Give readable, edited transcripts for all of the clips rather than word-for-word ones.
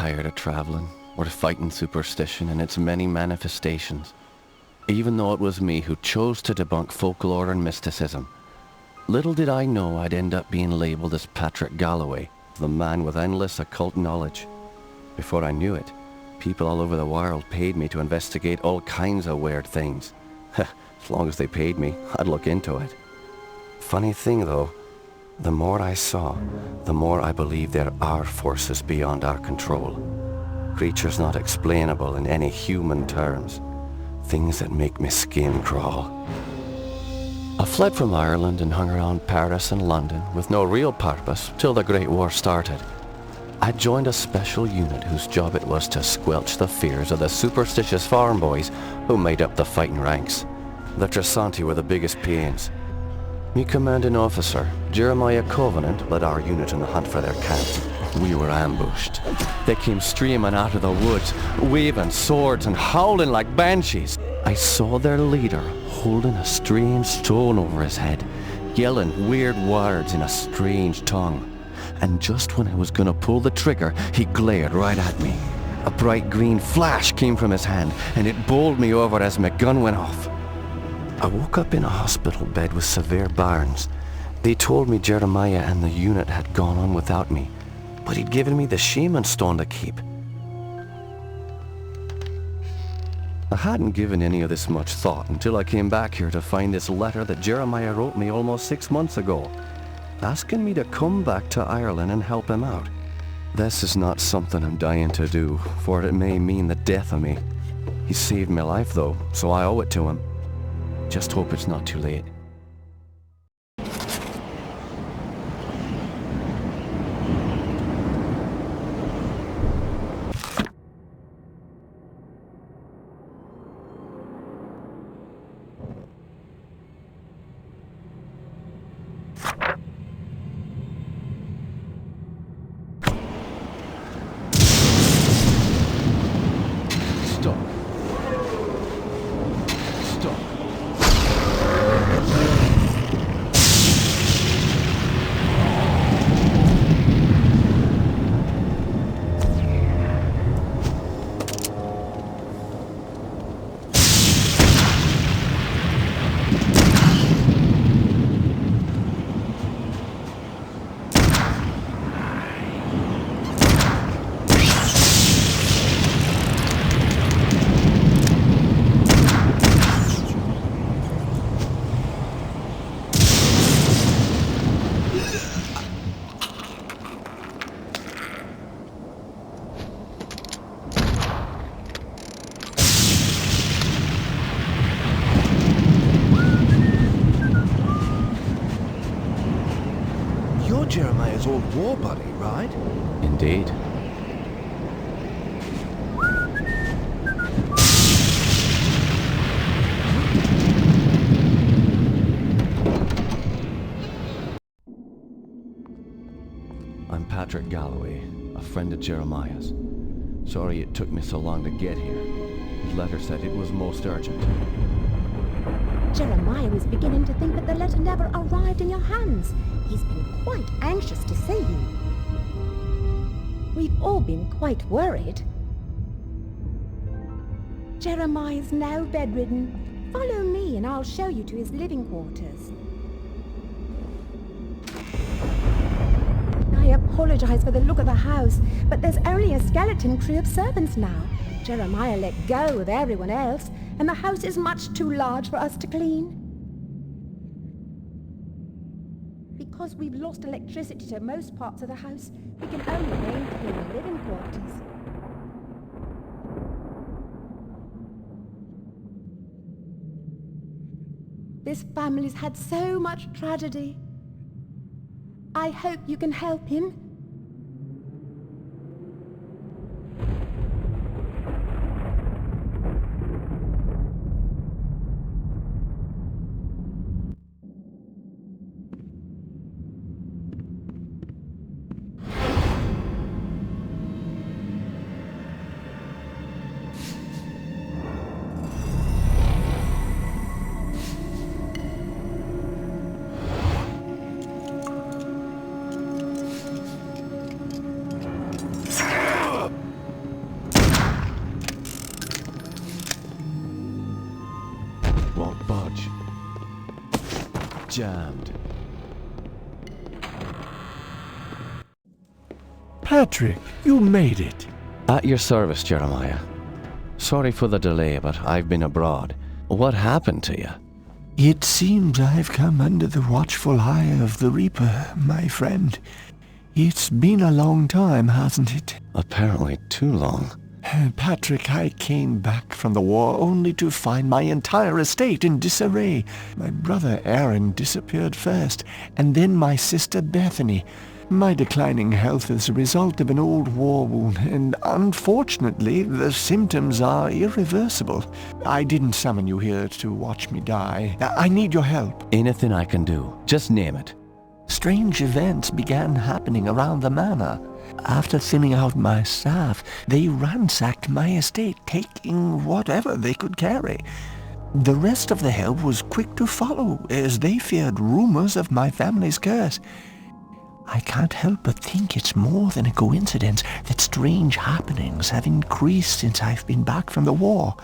tired of travelling, or fighting superstition in its many manifestations, even though it was me who chose to debunk folklore and mysticism. Little did I know I'd end up being labelled as Patrick Galloway, the man with endless occult knowledge. Before I knew it, people all over the world paid me to investigate all kinds of weird things. As long as they paid me, I'd look into it. Funny thing though, the more I saw, the more I believe there are forces beyond our control. Creatures not explainable in any human terms. Things that make me skin crawl. I fled from Ireland and hung around Paris and London with no real purpose till the Great War started. I joined a special unit whose job it was to squelch the fears of the superstitious farm boys who made up the fighting ranks. The Tresanti were the biggest pains. Me commanding officer, Jeremiah Covenant, led our unit in the hunt for their camp. We were ambushed. They came streaming out of the woods, waving swords and howling like banshees. I saw their leader holding a strange stone over his head, yelling weird words in a strange tongue. And just when I was gonna pull the trigger, he glared right at me. A bright green flash came from his hand, and it bowled me over as my gun went off. I woke up in a hospital bed with severe burns. They told me Jeremiah and the unit had gone on without me, but he'd given me the shaman stone to keep. I hadn't given any of this much thought until I came back here to find this letter that Jeremiah wrote me almost 6 months ago, asking me to come back to Ireland and help him out. This is not something I'm dying to do, for it may mean the death of me. He saved my life though, so I owe it to him. Just hope it's not too late. Jeremiah's old war buddy, right? Indeed. I'm Patrick Galloway, a friend of Jeremiah's. Sorry it took me so long to get here. His letter said it was most urgent. Jeremiah is beginning to think that the letter never arrived in your hands. He's been quite anxious to see you. We've all been quite worried. Jeremiah's now bedridden. Follow me and I'll show you to his living quarters. I apologize for the look of the house, but there's only a skeleton crew of servants now. Jeremiah let go of everyone else, and the house is much too large for us to clean. Because we've lost electricity to most parts of the house, we can only maintain the living quarters. This family's had so much tragedy. I hope you can help him. Jammed. Patrick, you made it. At your service, Jeremiah. Sorry for the delay, but I've been abroad. What happened to you? It seems I've come under the watchful eye of the Reaper, my friend. It's been a long time, hasn't it? Apparently too long. Patrick, I came back from the war only to find my entire estate in disarray. My brother Aaron disappeared first, and then my sister Bethany. My declining health is a result of an old war wound, and unfortunately, the symptoms are irreversible. I didn't summon you here to watch me die. I need your help. Anything I can do. Just name it. Strange events began happening around the manor. After thinning out my staff, they ransacked my estate, taking whatever they could carry. The rest of the help was quick to follow, as they feared rumors of my family's curse. I can't help but think it's more than a coincidence that strange happenings have increased since I've been back from the war.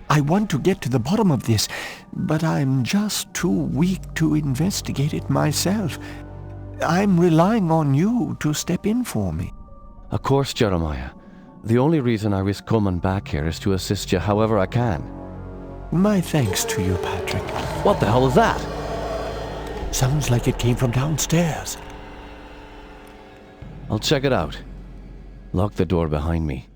I want to get to the bottom of this, but I'm just too weak to investigate it myself. I'm relying on you to step in for me. Of course, Jeremiah. The only reason I risk coming back here is to assist you however I can. My thanks to you, Patrick. What the hell is that? Sounds like it came from downstairs. I'll check it out. Lock the door behind me.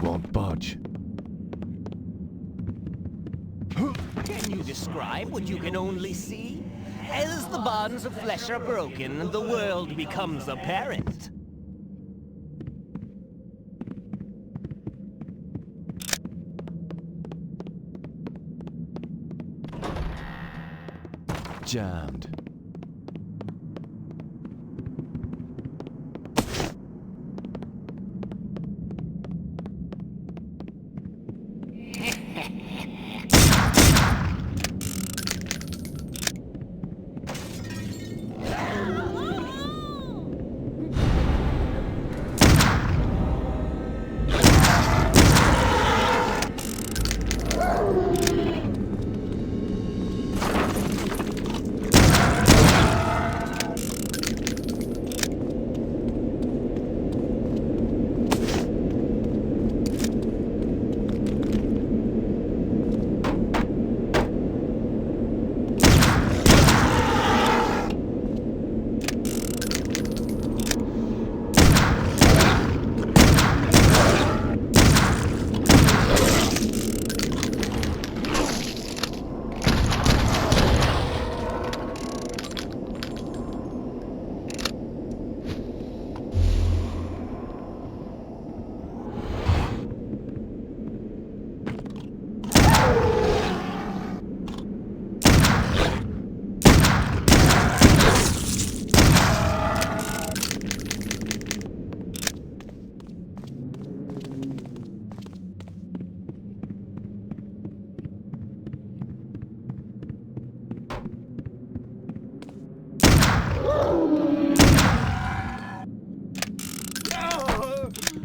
Won't budge. Can you describe what you can only see? As the bonds of flesh are broken, the world becomes apparent. Jammed.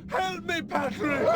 Help me, Patrick!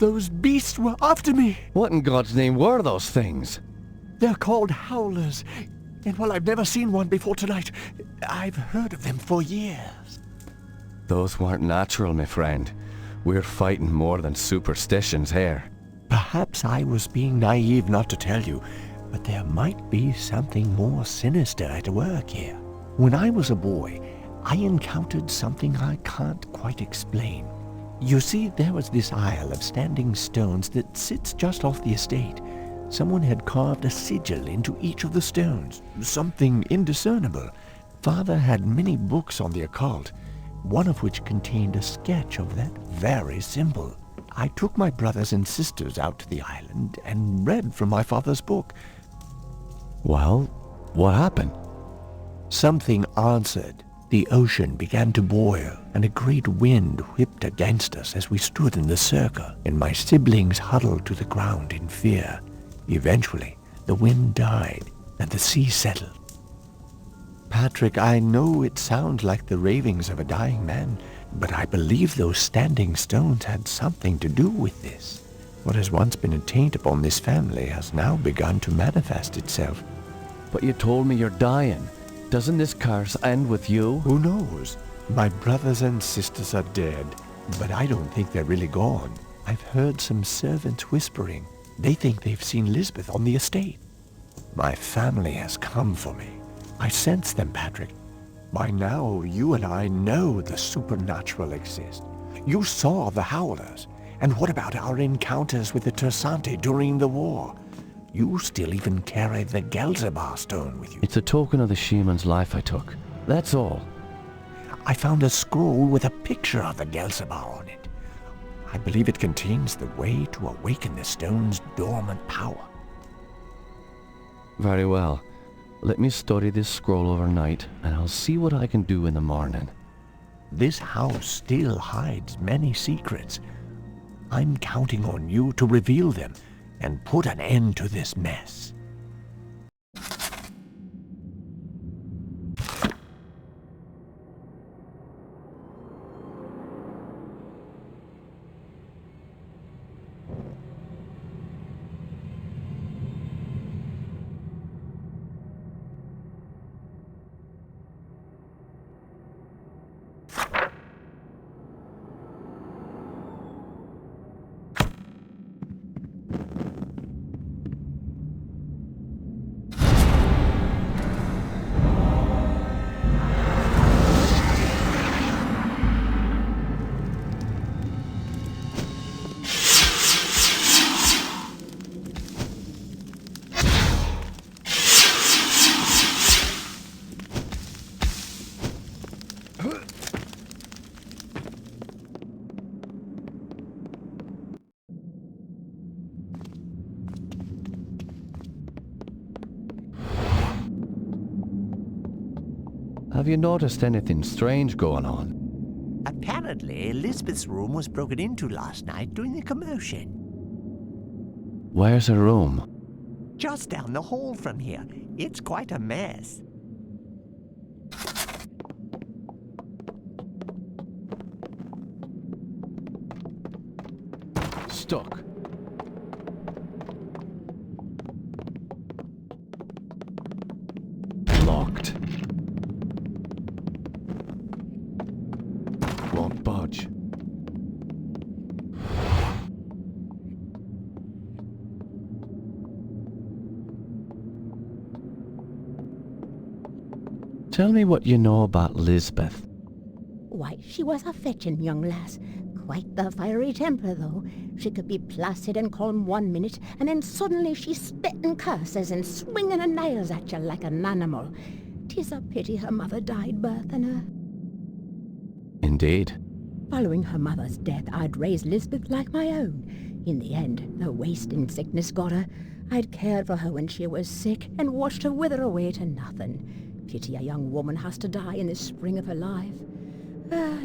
Those beasts were after me. What in God's name were those things? They're called howlers. And while I've never seen one before tonight, I've heard of them for years. Those weren't natural, my friend. We're fighting more than superstitions here. Perhaps I was being naive not to tell you, but there might be something more sinister at work here. When I was a boy, I encountered something I can't quite explain. You see, there was this isle of standing stones that sits just off the estate. Someone had carved a sigil into each of the stones, something indiscernible. Father had many books on the occult, one of which contained a sketch of that very symbol. I took my brothers and sisters out to the island and read from my father's book. Well, what happened? Something answered. The ocean began to boil, and a great wind whipped against us as we stood in the circle, and my siblings huddled to the ground in fear. Eventually, the wind died, and the sea settled. Patrick, I know it sounds like the ravings of a dying man, but I believe those standing stones had something to do with this. What has once been a taint upon this family has now begun to manifest itself. But you told me you're dying. Doesn't this curse end with you? Who knows? My brothers and sisters are dead, but I don't think they're really gone. I've heard some servants whispering. They think they've seen Lisbeth on the estate. My family has come for me. I sense them, Patrick. By now, you and I know the supernatural exists. You saw the howlers. And what about our encounters with the Tersante during the war? You still even carry the Gelzebah stone with you. It's a token of the shaman's life I took. That's all. I found a scroll with a picture of the Gelzebah on it. I believe it contains the way to awaken the stone's dormant power. Very well. Let me study this scroll overnight, and I'll see what I can do in the morning. This house still hides many secrets. I'm counting on you to reveal them and put an end to this mess. Have you noticed anything strange going on? Apparently, Elizabeth's room was broken into last night during the commotion. Where's her room? Just down the hall from here. It's quite a mess. Stuck. Locked. Won't budge. Tell me what you know about Lisbeth. Why, she was a fetching young lass. Quite the fiery temper, though. She could be placid and calm one minute, and then suddenly she's spitting curses and swinging her nails at you like an animal. 'Tis a pity her mother died birthing her. Indeed. Following her mother's death, I'd raised Lisbeth like my own. In the end, the wasting sickness got her. I'd cared for her when she was sick and watched her wither away to nothing. Pity a young woman has to die in the spring of her life.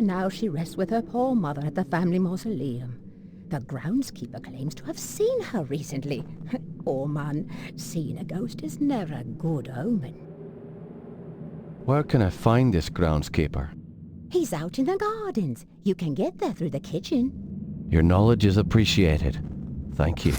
Now she rests with her poor mother at the family mausoleum. The groundskeeper claims to have seen her recently. Oh man, seeing a ghost is never a good omen. Where can I find this groundskeeper? He's out in the gardens. You can get there through the kitchen. Your knowledge is appreciated. Thank you.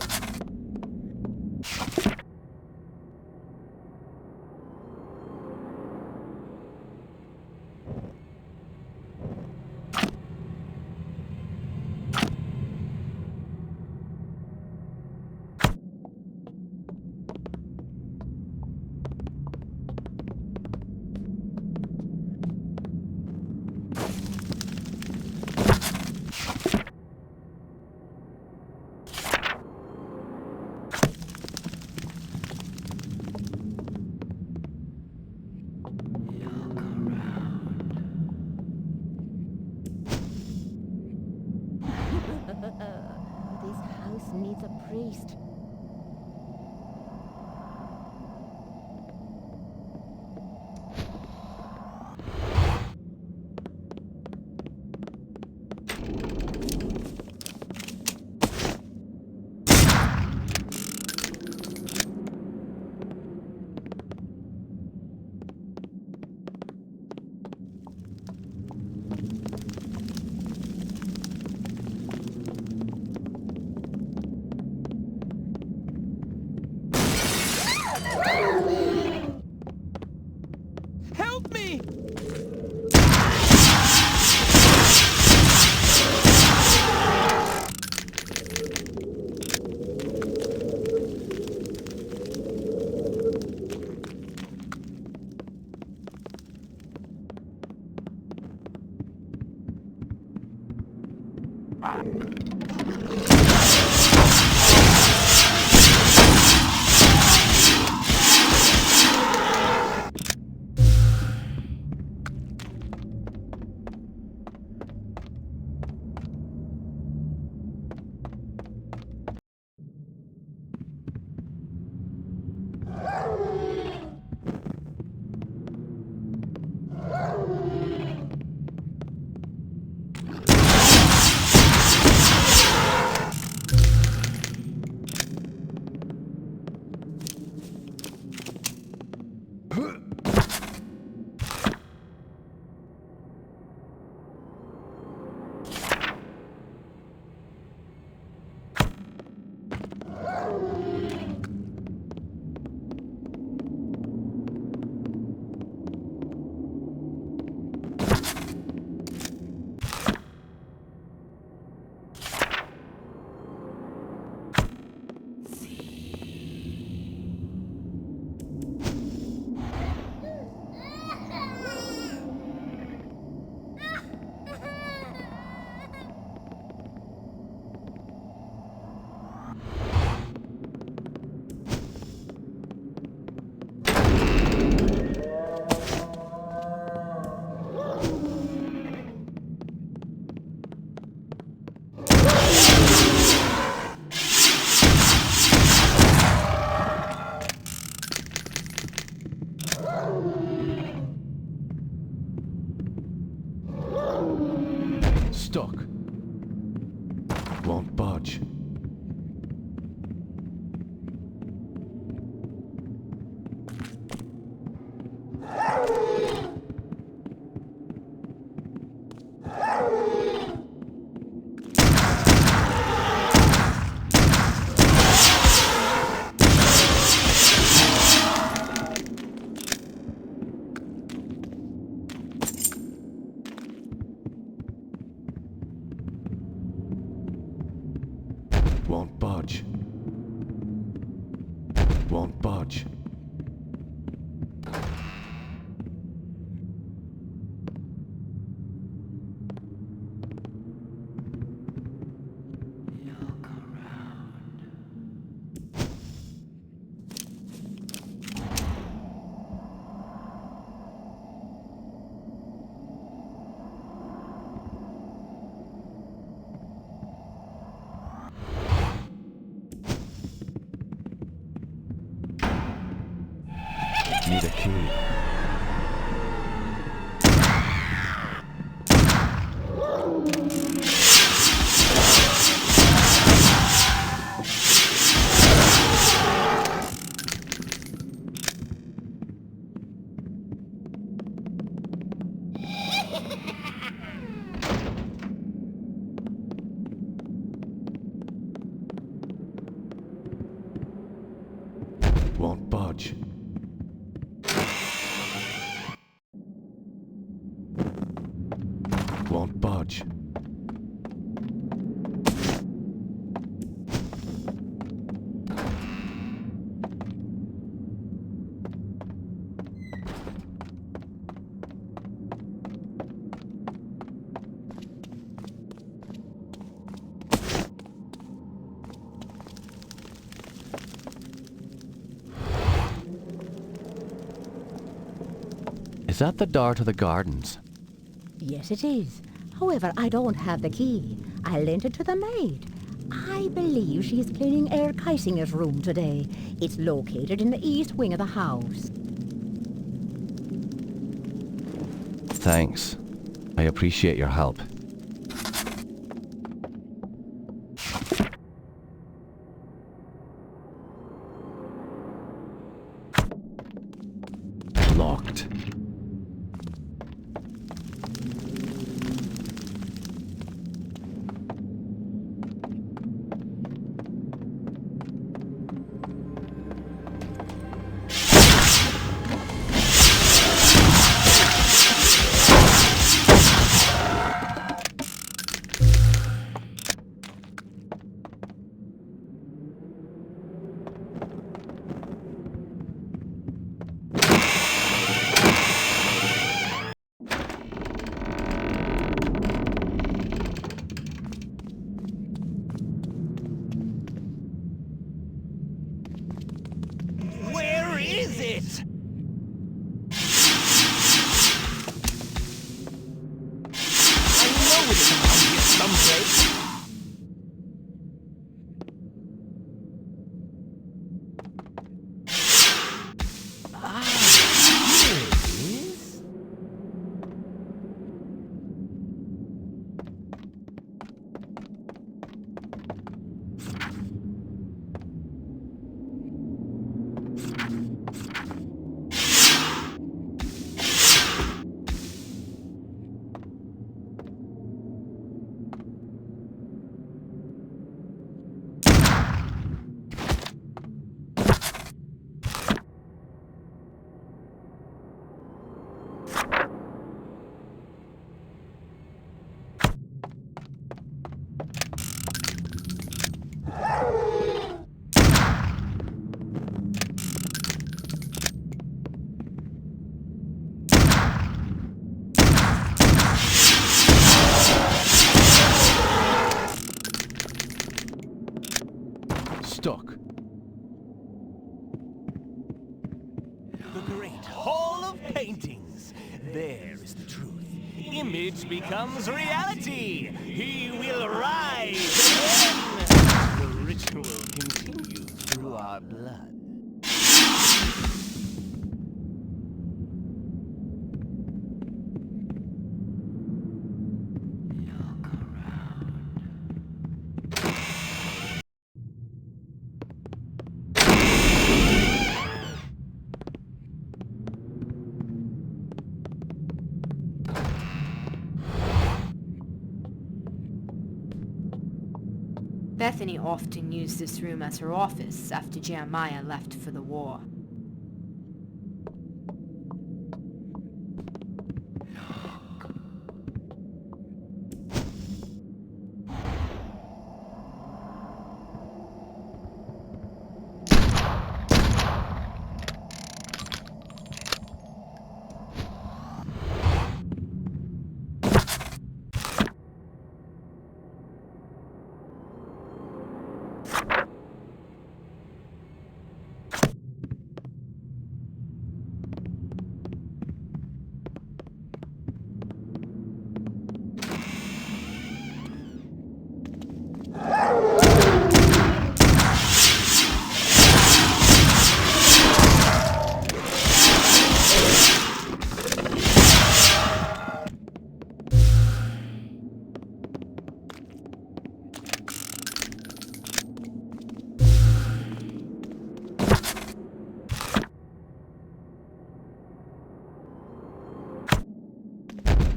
This house needs a priest. Help me! Stuck. Won't budge. Won't budge. Won't budge. Need a key. Won't budge. Won't budge. Is that the door to the gardens? Yes, it is. However, I don't have the key. I lent it to the maid. I believe she's cleaning Herr Keisinger's room today. It's located in the east wing of the house. Thanks. I appreciate your help. Locked. Where is it? I know it is around here someplace. Ah, here it is. Stuck. The great hall of paintings. There is the truth. Image becomes reality. He will rise again. The ritual continues through our blood. Bethany often used this room as her office after Jeremiah left for the war.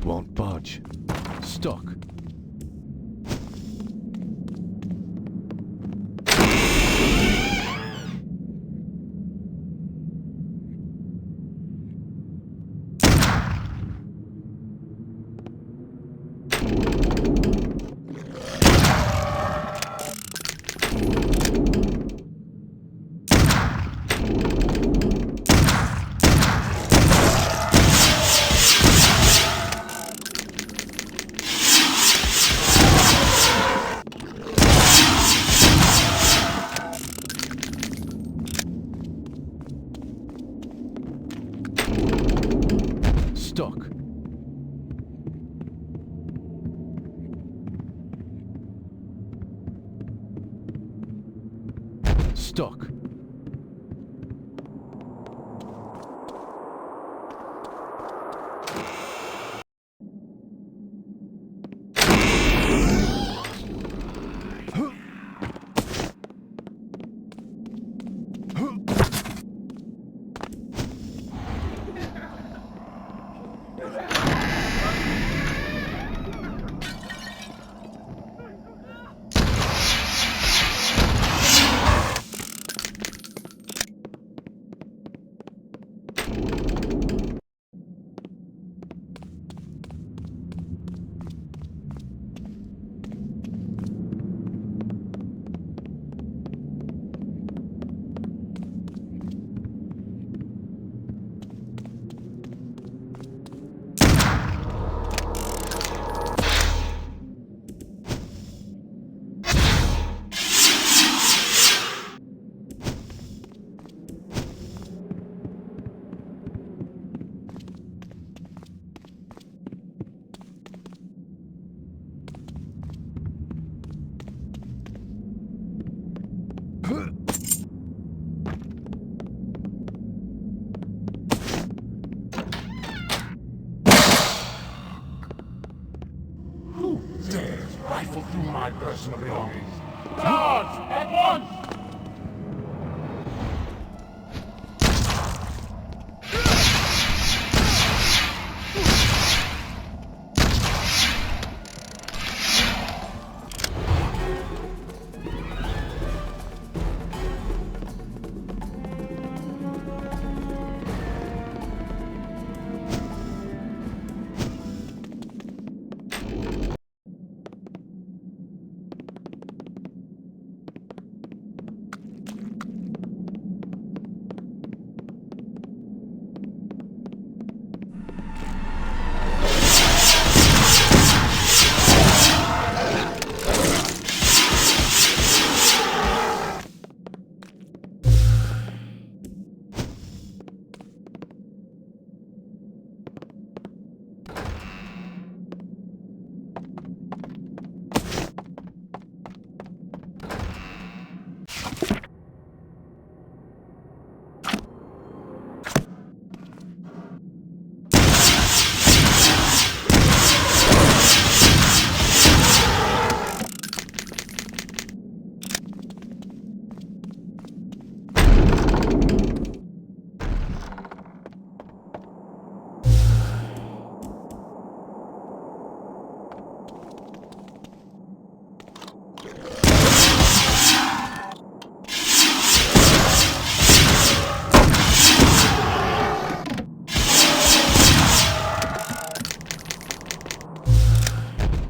Won't budge. Stuck. Stuck. Stuck. Rifle through my personal belongings. Guards, at once!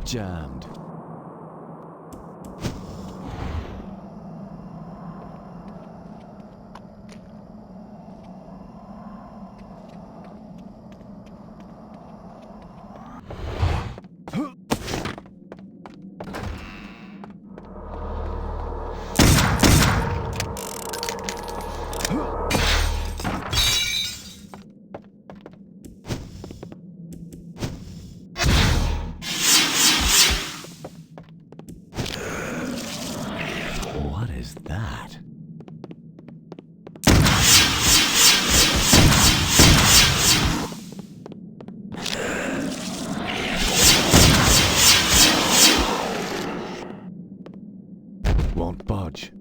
Jammed. What is that? Won't budge.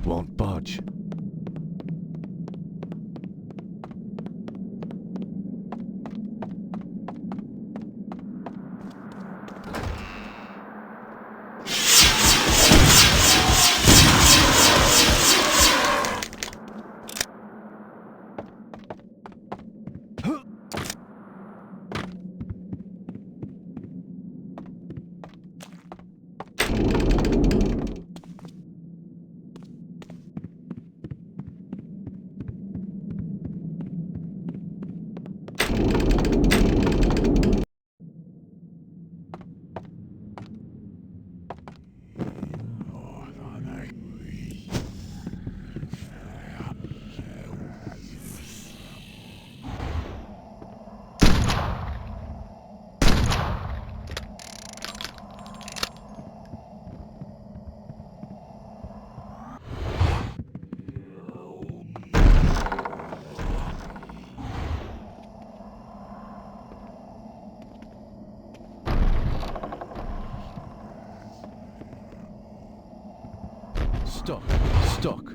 Won't budge. Stuck. Stuck.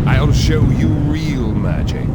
I'll show you real magic.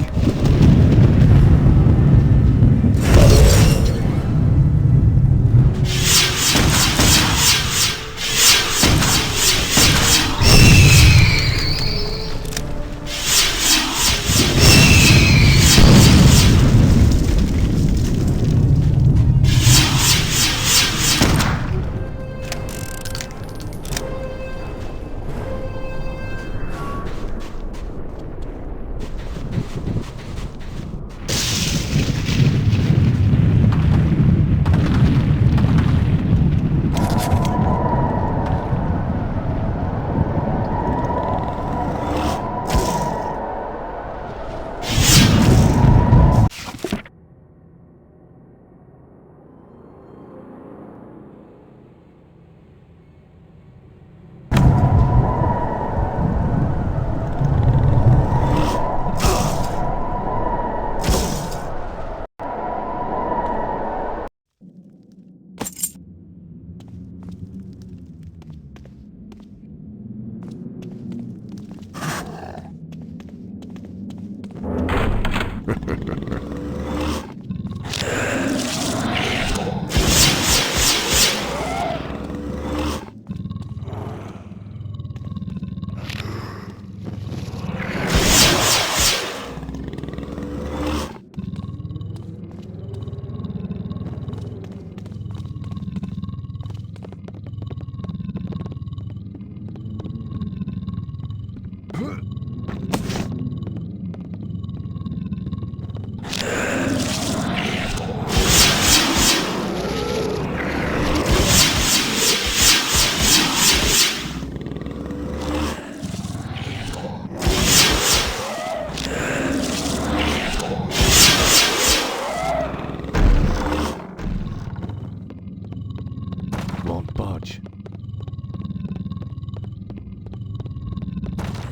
Won't budge.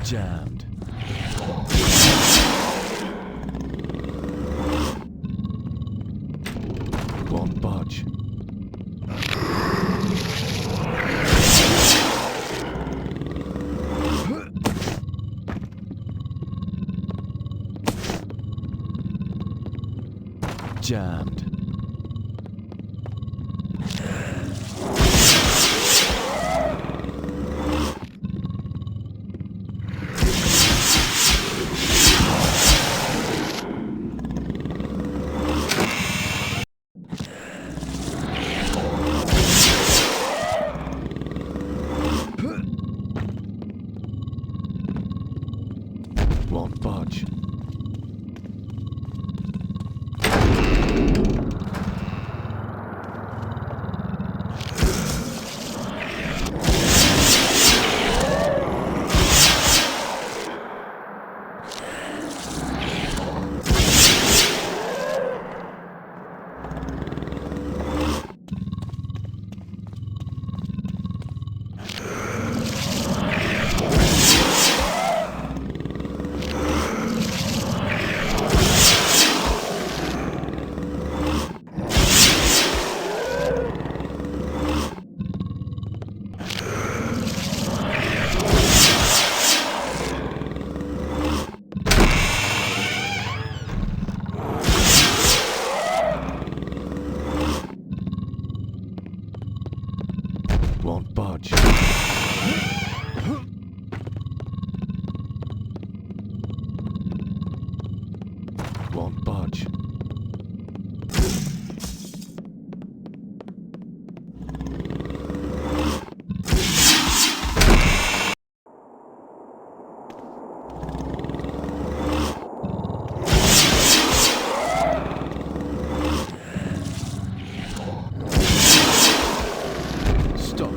Jammed. Won't budge. Jammed. Won't budge. Won't budge. Won't budge. Stuck.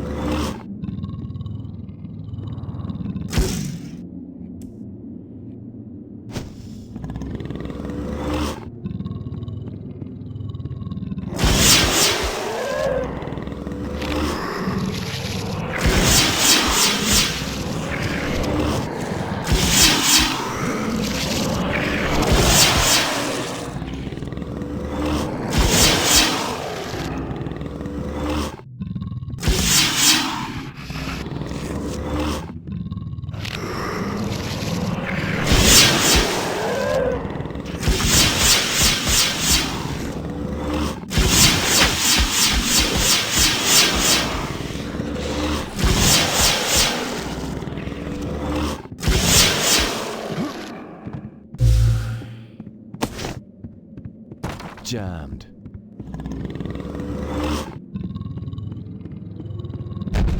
Jammed.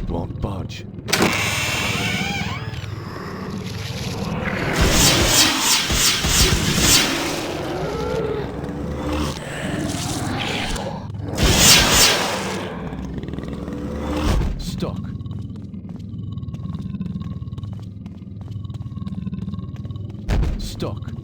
Won't budge. Stuck. Stuck.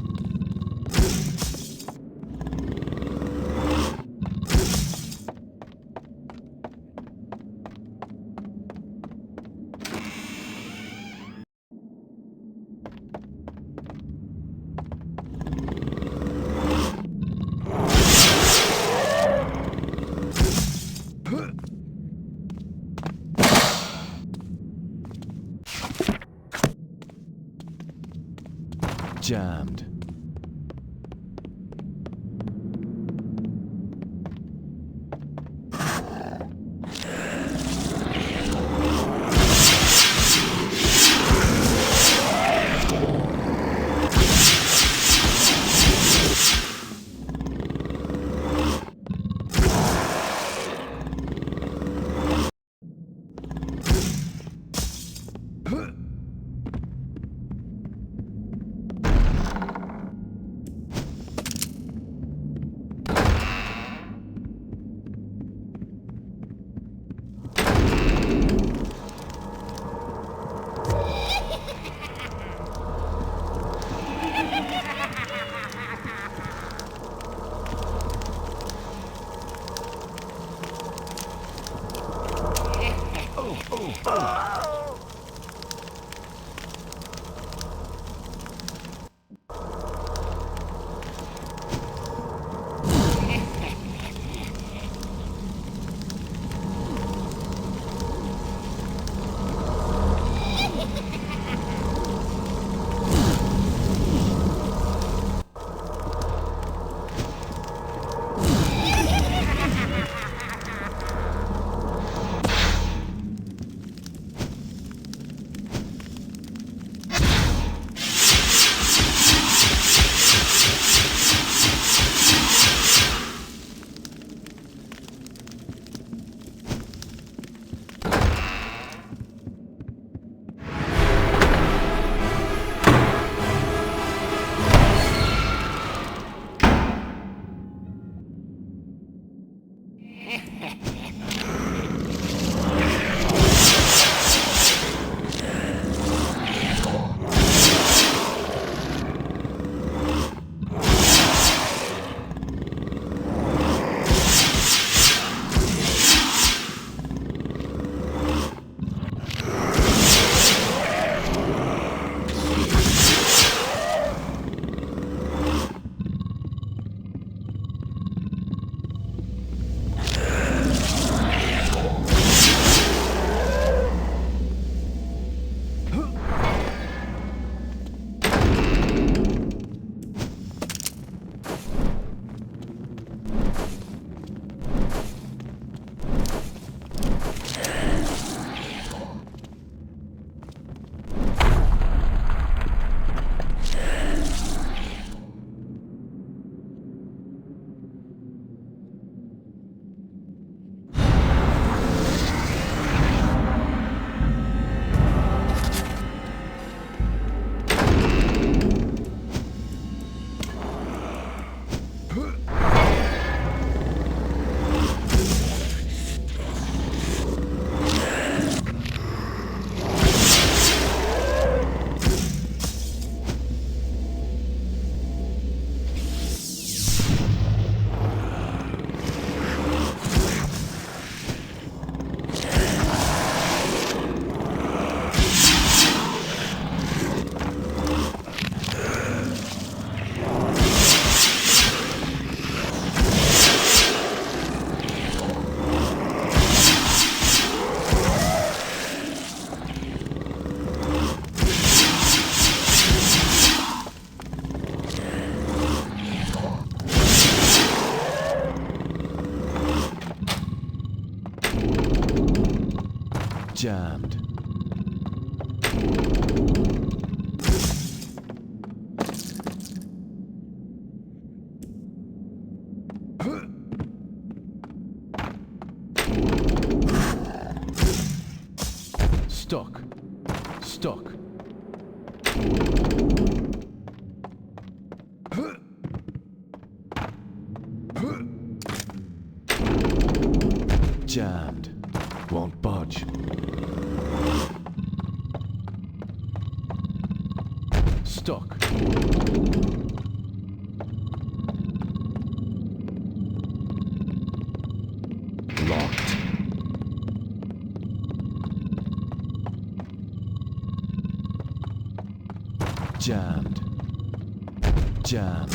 Jammed. Jammed. Stuck. Stuck. Jammed. Won't budge. Stuck. Locked. Jammed. Jammed.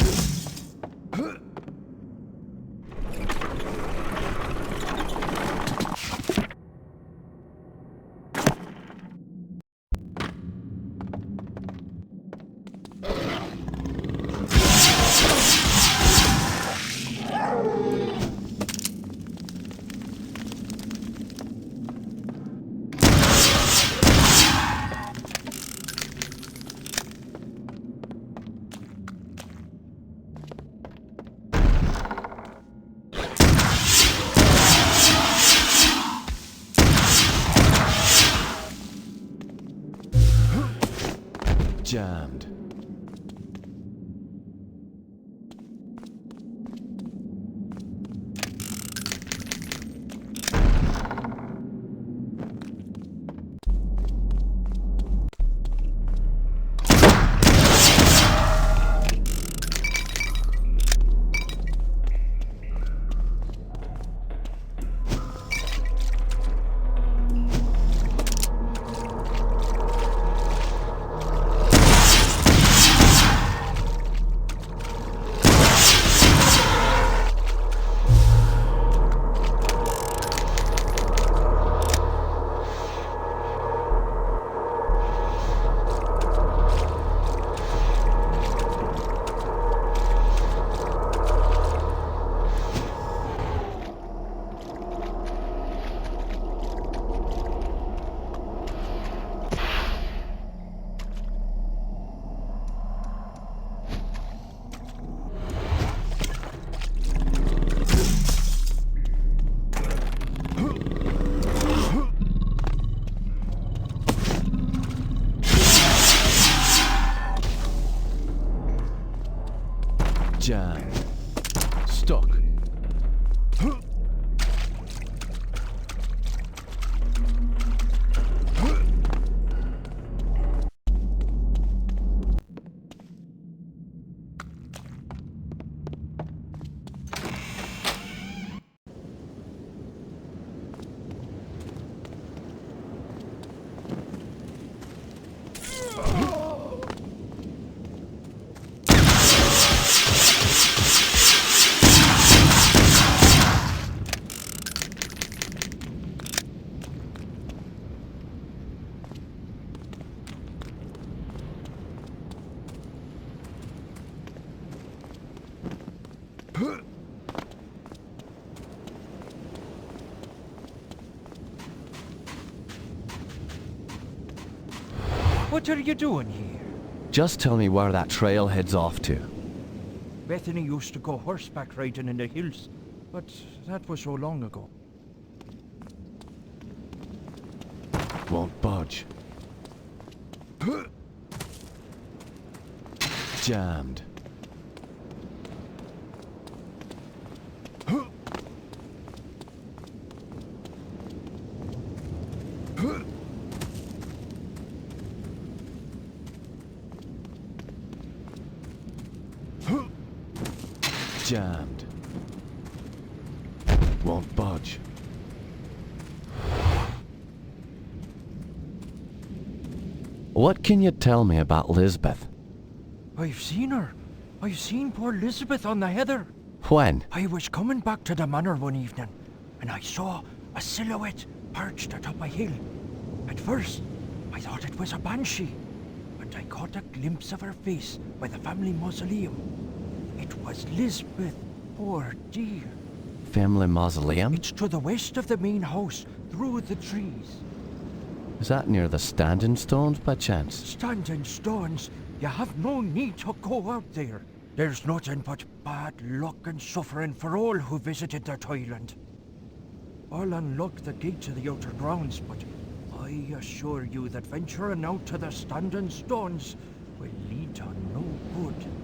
Jammed. Jammed. Stuck. What are you doing here? Just tell me where that trail heads off to. Bethany used to go horseback riding in the hills, but that was so long ago. Won't budge. Jammed. Jammed. Won't budge. What can you tell me about Lisbeth? I've seen her. I've seen poor Elizabeth on the heather. When? I was coming back to the manor one evening, and I saw a silhouette perched atop a hill. At first, I thought it was a banshee, but I caught a glimpse of her face by the family mausoleum. It was Lisbeth, poor dear. Family mausoleum? It's to the west of the main house, through the trees. Is that near the Standing Stones by chance? Standing Stones, you have no need to go out there. There's nothing but bad luck and suffering for all who visited that island. I'll unlock the gate to the outer grounds, but I assure you that venturing out to the Standing Stones will lead to no good.